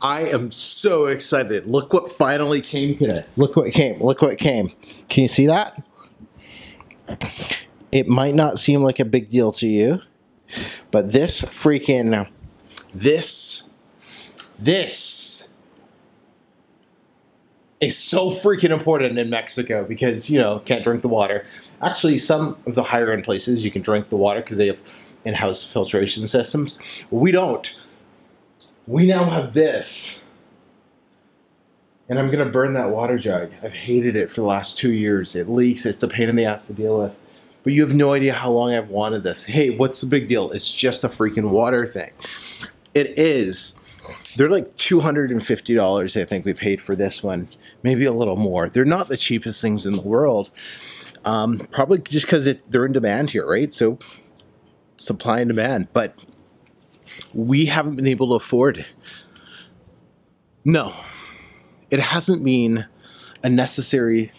I am so excited. Look what finally came today. Look what came. Look what came. Can you see that? It might not seem like a big deal to you, but this freaking, this is so freaking important in Mexico because, you know, can't drink the water. Actually, some of the higher end places you can drink the water because they have in-house filtration systems. We don't. We now have this. And I'm going to burn that water jug. I've hated it for the last 2 years. It leaks. It's a pain in the ass to deal with. But you have no idea how long I've wanted this. Hey, what's the big deal? It's just a freaking water thing. It is. They're like $250, I think we paid for this one. Maybe a little more. They're not the cheapest things in the world. Probably just because they're in demand here, right? So supply and demand. But we haven't been able to afford it. No. It hasn't been a necessary,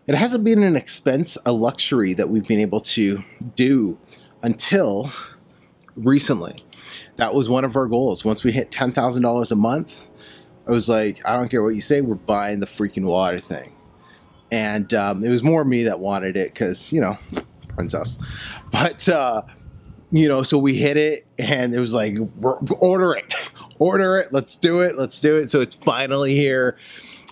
it hasn't been an expense, a luxury that we've been able to do until recently. That was one of our goals. Once we hit $10,000 a month, I was like, I don't care what you say, we're buying the freaking water thing. And it was more me that wanted it because, you know, princess. But, you know, so we hit it and it was like, order it, let's do it, let's do it. So it's finally here.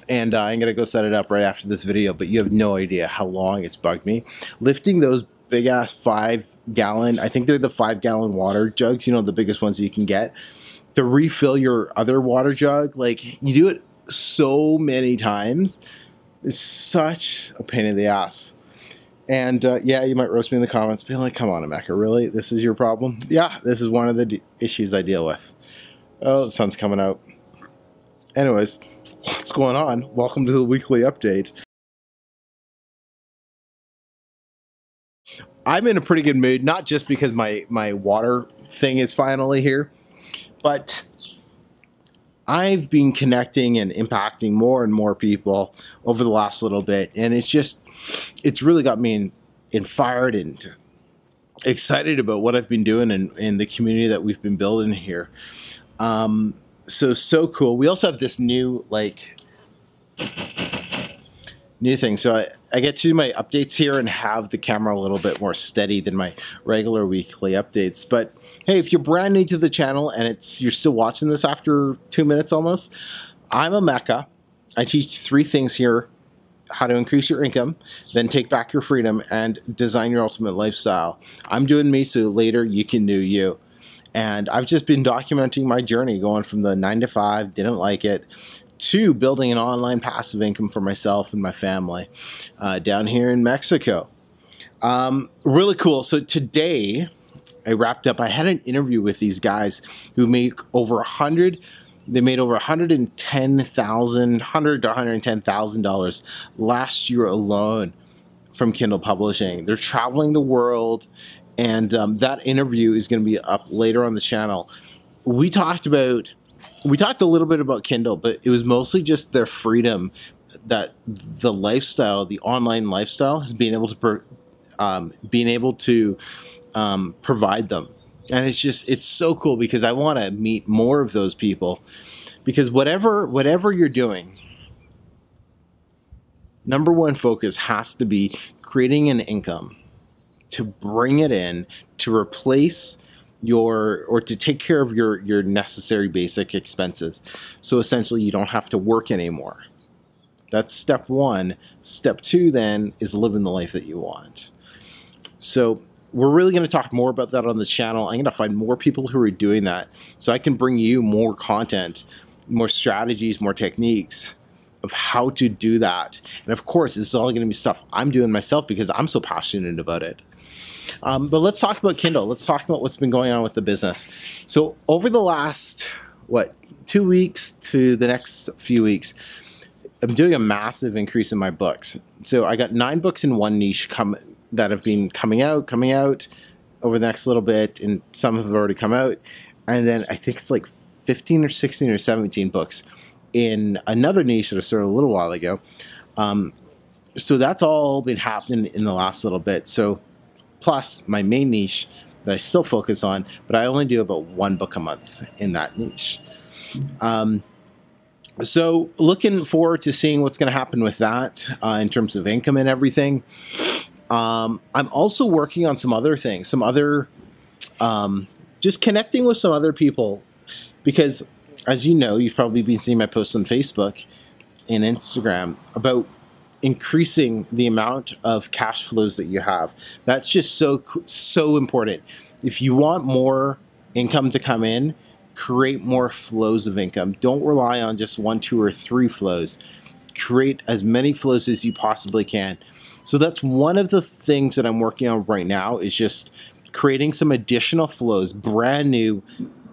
And I'm going to go set it up right after this video, but you have no idea how long it's bugged me. Lifting those big ass 5-gallon, I think they're the 5-gallon water jugs, you know, the biggest ones that you can get, to refill your other water jug. Like, you do it so many times. It's such a pain in the ass. And yeah, you might roast me in the comments, being like, come on, Emeka, really? This is your problem? Yeah, this is one of the issues I deal with. Oh, the sun's coming out. Anyways, what's going on? Welcome to the weekly update. I'm in a pretty good mood, not just because my water thing is finally here, but I've been connecting and impacting more and more people over the last little bit, and it's really got me fired and excited about what I've been doing in the community that we've been building here. So cool. We also have this new, like, new thing. So I get to do my updates here and have the camera a little bit more steady than my regular weekly updates. But hey, if you're brand new to the channel and you're still watching this after 2 minutes almost, I'm Emeka. I teach 3 things here: how to increase your income, then take back your freedom, and design your ultimate lifestyle. I'm doing me, so later you can do you. And I've just been documenting my journey, going from the 9-to-5, didn't like it, to building an online passive income for myself and my family down here in Mexico. Really cool. So today I wrapped up, I had an interview with these guys who make over they made over $110,000 to $110,000 last year alone from Kindle publishing. They're traveling the world, and that interview is going to be up later on the channel. We talked a little bit about Kindle, but it was mostly just their freedom that the lifestyle, the online lifestyle, has been able to provide them. And it's so cool because I want to meet more of those people, because whatever you're doing, number one focus has to be creating an income to bring it in to replace or to take care of your necessary basic expenses. So essentially you don't have to work anymore. That's step one. Step two then is living the life that you want. So we're really going to talk more about that on the channel. I'm going to find more people who are doing that so I can bring you more content, more strategies, more techniques of how to do that. And of course, this is all going to be stuff I'm doing myself because I'm so passionate about it. But let's talk about Kindle. Let's talk about what's been going on with the business. So over the last, 2 weeks to the next few weeks, I'm doing a massive increase in my books. So I got 9 books in one niche that have been coming out over the next little bit, and some have already come out. And then I think it's like 15 or 16 or 17 books in another niche that I started a little while ago. So that's all been happening in the last little bit. So plus my main niche that I still focus on, but I only do about 1 book a month in that niche. So looking forward to seeing what's going to happen with that in terms of income and everything. I'm also working on some other things, just connecting with some other people, because as you know, you've probably been seeing my posts on Facebook and Instagram about increasing the amount of cash flows that you have. That's just so important. If you want more income to come in, create more flows of income. Don't rely on just 1, 2, or 3 flows. Create as many flows as you possibly can. So that's one of the things that I'm working on right now, is just creating some additional flows, brand new,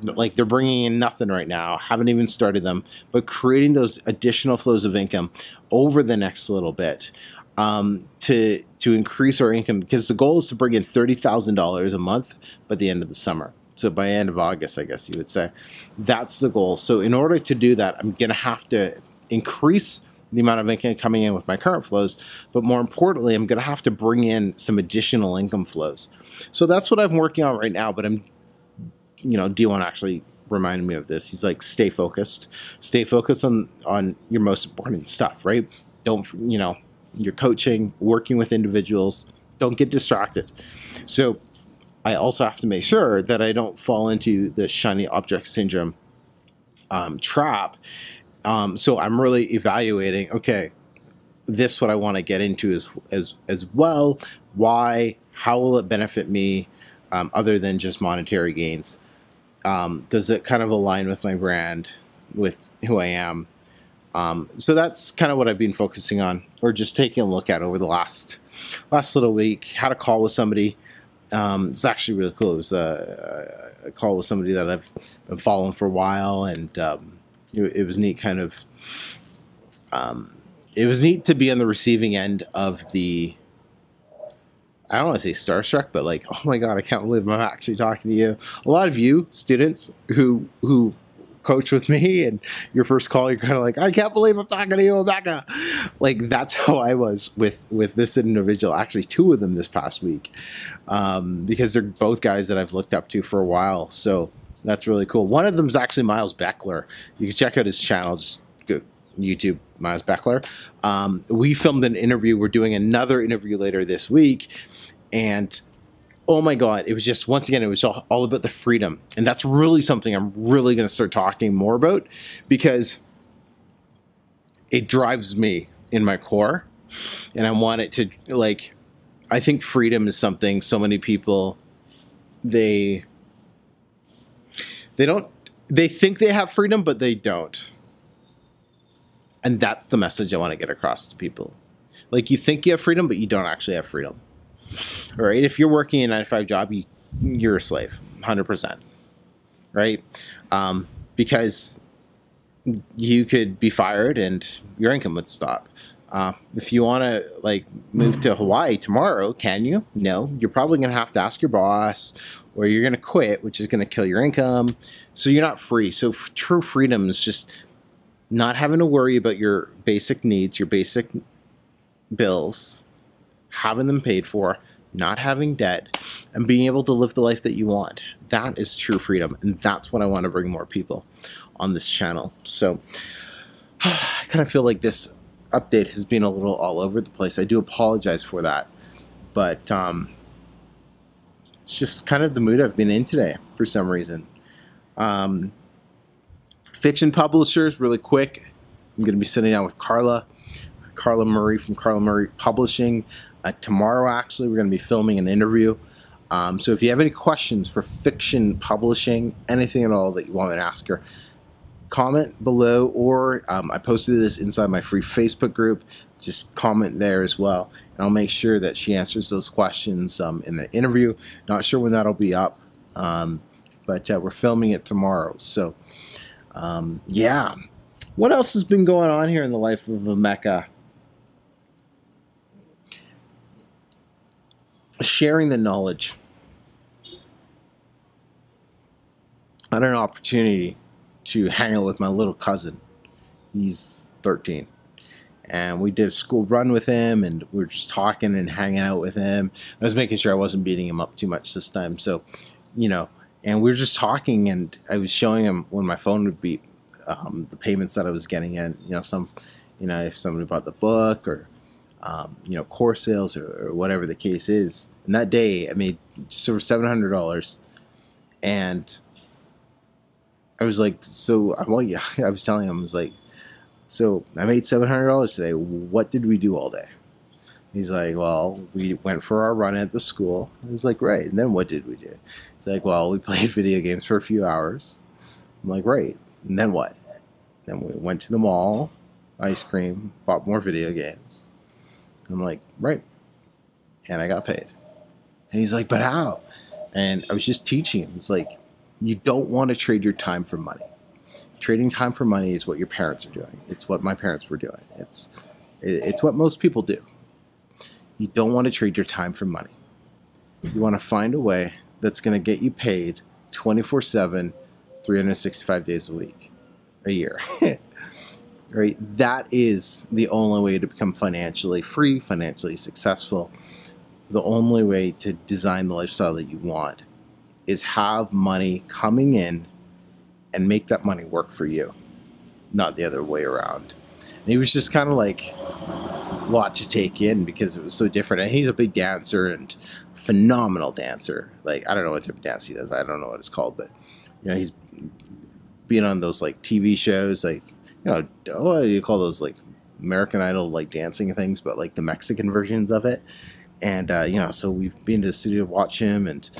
like they're bringing in nothing right now, haven't even started them, but creating those additional flows of income over the next little bit to increase our income, because the goal is to bring in $30,000 a month by the end of the summer. So by end of August, I guess you would say, that's the goal. So in order to do that, I'm going to have to increase the amount of income coming in with my current flows, but more importantly, I'm going to have to bring in some additional income flows. So that's what I'm working on right now. But Dion actually reminded me of this. He's like, stay focused on your most important stuff, right? Don't, you're coaching, working with individuals, don't get distracted. So I also have to make sure that I don't fall into the shiny object syndrome trap. So I'm really evaluating, okay, this is what I want to get into as well. Why? How will it benefit me other than just monetary gains? Does it kind of align with my brand, with who I am? So that's kind of what I've been focusing on, or just taking a look at over the last little week. Had a call with somebody. It's actually really cool. It was a call with somebody that I've been following for a while, and it was neat. It was neat to be on the receiving end of the, I don't want to say starstruck, but like, oh my God, I can't believe I'm actually talking to you. A lot of you students who coach with me, and your first call, you're kind of like, I can't believe I'm talking to you, Rebecca. Like, that's how I was with this individual. Actually, 2 of them this past week, because they're both guys that I've looked up to for a while. So that's really cool. One of them is actually Miles Beckler. You can check out his channel. Just go YouTube, Miles Beckler. We filmed an interview. We're doing another interview later this week, and oh my God, it was just, once again, it was all about the freedom. And that's really something I'm really going to start talking more about, because it drives me in my core. And I want it to, like, I think freedom is something so many people, they think they have freedom, but they don't. And that's the message I want to get across to people. Like, you think you have freedom, but you don't actually have freedom. All right, if you're working a 9-to-5 job, you're a slave, 100%, right? Because you could be fired and your income would stop. If you want to, like, move to Hawaii tomorrow, can you? No, you're probably going to have to ask your boss, or you're going to quit, which is going to kill your income. So you're not free. So true freedom is just not having to worry about your basic needs, your basic bills, having them paid for, not having debt, and being able to live the life that you want. That is true freedom, and that's what I want to bring more people on this channel. So I kind of feel like this update has been a little all over the place. I do apologize for that, but it's just kind of the mood I've been in today for some reason. Fiction publishers, really quick. I'm going to be sitting down with Carla Murray from Carla Murray Publishing. Tomorrow, actually, we're going to be filming an interview. So if you have any questions for fiction publishing, anything at all that you want me to ask her, comment below, or I posted this inside my free Facebook group. Just comment there as well, and I'll make sure that she answers those questions in the interview. Not sure when that'll be up, but we're filming it tomorrow. So yeah. What else has been going on here in the life of Emeka? Sharing the knowledge. I had an opportunity to hang out with my little cousin. He's 13. And we did a school run with him, and we were just talking and hanging out with him. I was making sure I wasn't beating him up too much this time. So, and we were just talking, and I was showing him when my phone would beep. the payments that I was getting in. If somebody bought the book or course sales or whatever the case is. And that day I made just over $700, and I was like, I was telling him, I was like, so I made $700 today. What did we do all day? He's like, well, we went for our run at the school. I was like, right. And then what did we do? He's like, well, we played video games for a few hours. I'm like, right. And then what? Then we went to the mall, ice cream, bought more video games. I'm like, right. And I got paid. And he's like, but how? And I was just teaching him. It's like, you don't want to trade your time for money. Trading time for money is what your parents are doing. It's what my parents were doing. It's what most people do. You don't want to trade your time for money. You want to find a way that's going to get you paid 24/7, 365 days a week, a year. Right? That is the only way to become financially free, financially successful. The only way to design the lifestyle that you want is have money coming in and make that money work for you, not the other way around. And he was just kind of like a lot to take in because it was so different. And he's a big dancer and phenomenal dancer. Like, I don't know what type of dance he does. I don't know what it's called, but he's been on those like TV shows, like, what do you call those, like American Idol, like dancing things, but like the Mexican versions of it. And so we've been to the studio to watch him, and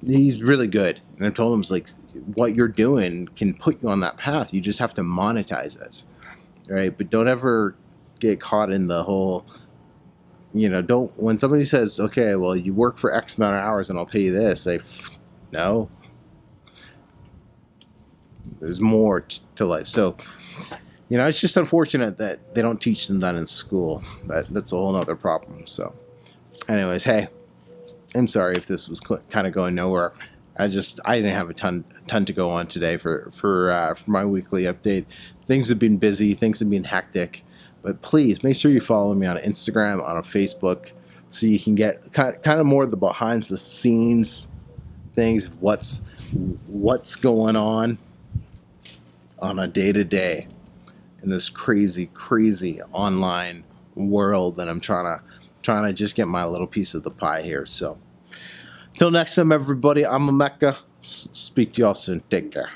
he's really good. And I told him, it's like, what you're doing can put you on that path. You just have to monetize it, right? But don't ever get caught in the whole, don't, when somebody says, okay, well, you work for X amount of hours and I'll pay you this, say, no. There's more to life. So, it's just unfortunate that they don't teach them that in school. That's a whole other problem. So, anyways, hey, I'm sorry if this was kind of going nowhere. I didn't have a ton to go on today for my weekly update. Things have been busy, things have been hectic, but please make sure you follow me on Instagram, on Facebook, so you can get kind of more of the behind the scenes things, what's going on a day-to-day in this crazy online world that I'm trying to just get my little piece of the pie here. So, till next time, everybody, I'm a Mecca. Speak to y'all soon. Take care.